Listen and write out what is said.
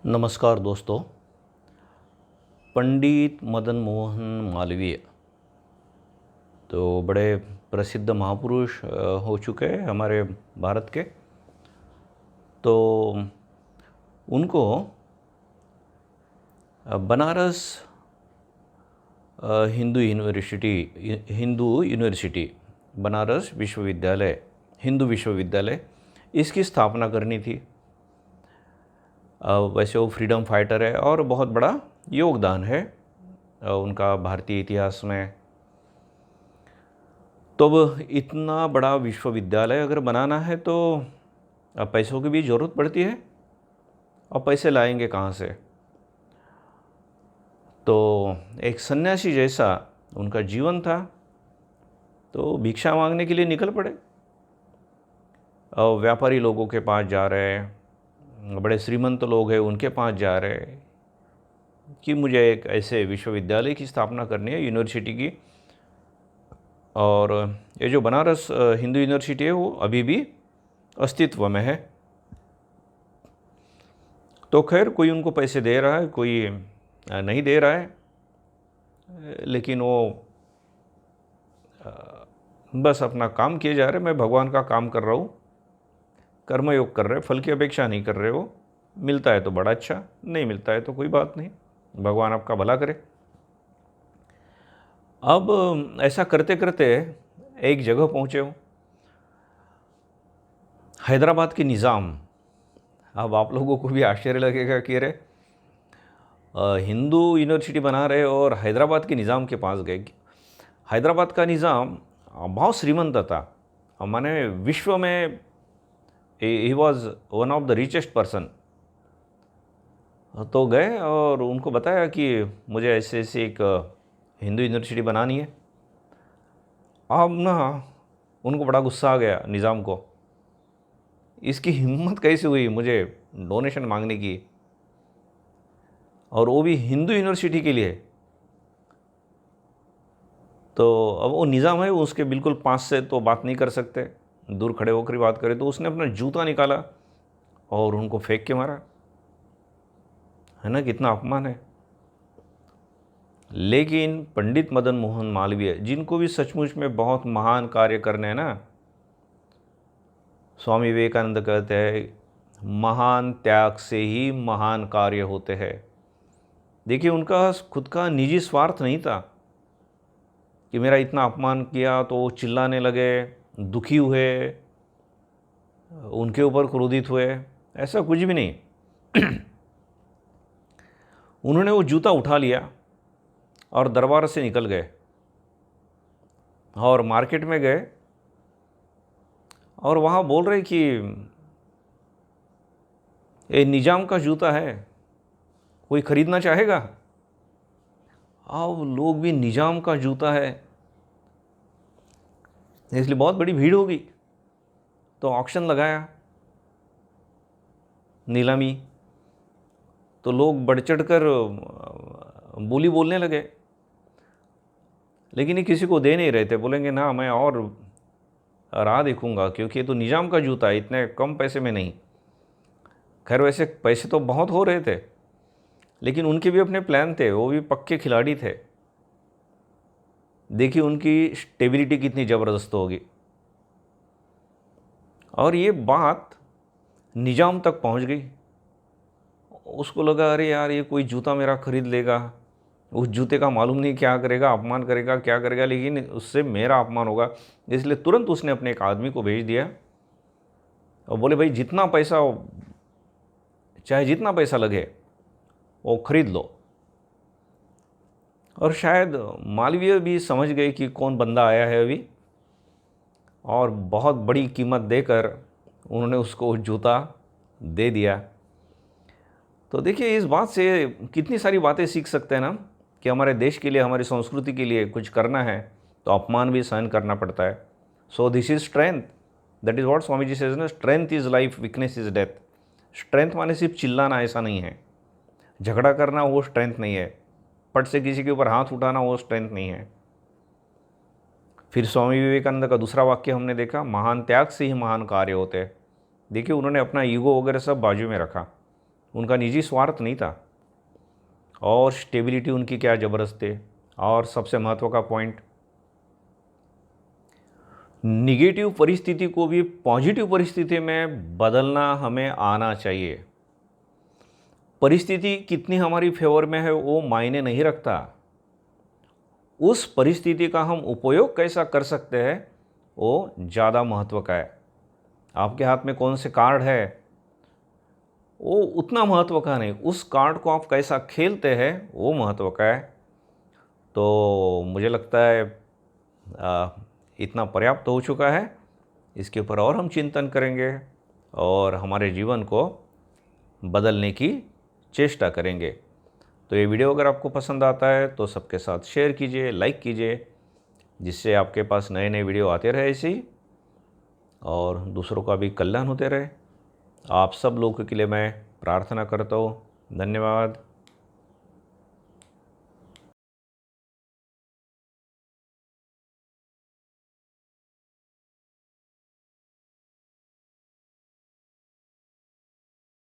नमस्कार दोस्तों। पंडित मदन मोहन मालवीय तो बड़े प्रसिद्ध महापुरुष हो चुके हैं हमारे भारत के। तो उनको बनारस हिंदू यूनिवर्सिटी बनारस विश्वविद्यालय, हिंदू विश्वविद्यालय, इसकी स्थापना करनी थी। वैसे वो फ्रीडम फाइटर है और बहुत बड़ा योगदान है उनका भारतीय इतिहास में। तो अब इतना बड़ा विश्वविद्यालय अगर बनाना है तो अब पैसों की भी ज़रूरत पड़ती है, और पैसे लाएंगे कहाँ से? तो एक सन्यासी जैसा उनका जीवन था, तो भिक्षा मांगने के लिए निकल पड़े। और व्यापारी लोगों के पास जा रहे हैं, बड़े श्रीमंत लोग हैं उनके पास जा रहे हैं कि मुझे एक ऐसे विश्वविद्यालय की स्थापना करनी है, यूनिवर्सिटी की। और ये जो बनारस हिंदू यूनिवर्सिटी है वो अभी भी अस्तित्व में है। तो खैर कोई उनको पैसे दे रहा है, कोई नहीं दे रहा है, लेकिन वो बस अपना काम किए जा रहे। मैं भगवान का काम कर रहा हूँ, कर्मयोग कर रहे, फल की अपेक्षा नहीं कर रहे हो। मिलता है तो बड़ा अच्छा, नहीं मिलता है तो कोई बात नहीं, भगवान आपका भला करे। अब ऐसा करते करते एक जगह पहुँचे हो, हैदराबाद के निज़ाम। अब आप लोगों को भी आश्चर्य लगेगा कि अरे हिंदू यूनिवर्सिटी बना रहे और हैदराबाद के निज़ाम के पास गए। हैदराबाद का निज़ाम बहुत श्रीमंत था, माने विश्व में he was one of the richest person. तो गए और उनको बताया कि मुझे ऐसे ऐसे एक हिंदू यूनिवर्सिटी बनानी है। अब ना उनको बड़ा गुस्सा आ गया निज़ाम को, इसकी हिम्मत कैसे हुई मुझे डोनेशन मांगने की, और वो भी हिंदू यूनिवर्सिटी के लिए। तो अब वो निज़ाम है, वो उसके बिल्कुल पास से तो बात नहीं कर सकते, दूर खड़े होकर बात करें। तो उसने अपना जूता निकाला और उनको फेंक के मारा। है ना, कितना अपमान है। लेकिन पंडित मदन मोहन मालवीय, जिनको भी सचमुच में बहुत महान कार्य करने हैं ना, स्वामी विवेकानंद कहते हैं महान त्याग से ही महान कार्य होते हैं। देखिए उनका खुद का निजी स्वार्थ नहीं था कि मेरा इतना अपमान किया तो चिल्लाने लगे, दुखी हुए, उनके ऊपर क्रोधित हुए, ऐसा कुछ भी नहीं। उन्होंने वो जूता उठा लिया और दरबार से निकल गए और मार्केट में गए और वहाँ बोल रहे कि ये निजाम का जूता है, कोई ख़रीदना चाहेगा? अब लोग भी निजाम का जूता है, इसलिए बहुत बड़ी भीड़ होगी। तो ऑक्शन लगाया, नीलामी, तो लोग बढ़ चढ़ कर बोली बोलने लगे, लेकिन ये किसी को दे नहीं रहे थे। बोलेंगे ना मैं और राह देखूंगा, क्योंकि ये तो निजाम का जूता है, इतने कम पैसे में नहीं। खैर वैसे पैसे तो बहुत हो रहे थे, लेकिन उनके भी अपने प्लान थे, वो भी पक्के खिलाड़ी थे। देखिए उनकी स्टेबिलिटी कितनी ज़बरदस्त होगी। और ये बात निजाम तक पहुंच गई। उसको लगा अरे यार ये कोई जूता मेरा खरीद लेगा, उस जूते का मालूम नहीं क्या करेगा, अपमान करेगा, क्या करेगा, लेकिन उससे मेरा अपमान होगा। इसलिए तुरंत उसने अपने एक आदमी को भेज दिया और बोले भाई जितना पैसा, चाहे जितना पैसा लगे वो खरीद लो। और शायद मालवीय भी समझ गए कि कौन बंदा आया है अभी, और बहुत बड़ी कीमत देकर उन्होंने उसको जूता दे दिया। तो देखिए इस बात से कितनी सारी बातें सीख सकते हैं ना, कि हमारे देश के लिए, हमारी संस्कृति के लिए कुछ करना है तो अपमान भी सहन करना पड़ता है। So this is strength, that is what Swami ji says ना, strength is life, weakness is death. Strength माने सिर्फ चिल्लाना ऐसा नहीं है, झगड़ा करना वो स्ट्रेंथ नहीं है, पट से किसी के ऊपर हाथ उठाना वो स्ट्रेंथ नहीं है। फिर स्वामी विवेकानंद का दूसरा वाक्य हमने देखा, महान त्याग से ही महान कार्य होते हैं। देखिए उन्होंने अपना ईगो वगैरह सब बाजू में रखा, उनका निजी स्वार्थ नहीं था। और स्टेबिलिटी उनकी क्या ज़बरदस्त थी। और सबसे महत्व का पॉइंट, निगेटिव परिस्थिति को भी पॉजिटिव परिस्थिति में बदलना हमें आना चाहिए। परिस्थिति कितनी हमारी फेवर में है वो मायने नहीं रखता, उस परिस्थिति का हम उपयोग कैसा कर सकते हैं वो ज़्यादा महत्व का है। आपके हाथ में कौन से कार्ड है वो उतना महत्व का नहीं, उस कार्ड को आप कैसा खेलते हैं वो महत्व का है। तो मुझे लगता है इतना पर्याप्त हो चुका है। इसके ऊपर और हम चिंतन करेंगे और हमारे जीवन को बदलने की चेष्टा करेंगे। तो ये वीडियो अगर आपको पसंद आता है तो सबके साथ शेयर कीजिए, लाइक कीजिए, जिससे आपके पास नए नए वीडियो आते रहे ऐसे ही, और दूसरों का भी कल्याण होते रहे। आप सब लोगों के लिए मैं प्रार्थना करता हूँ। धन्यवाद।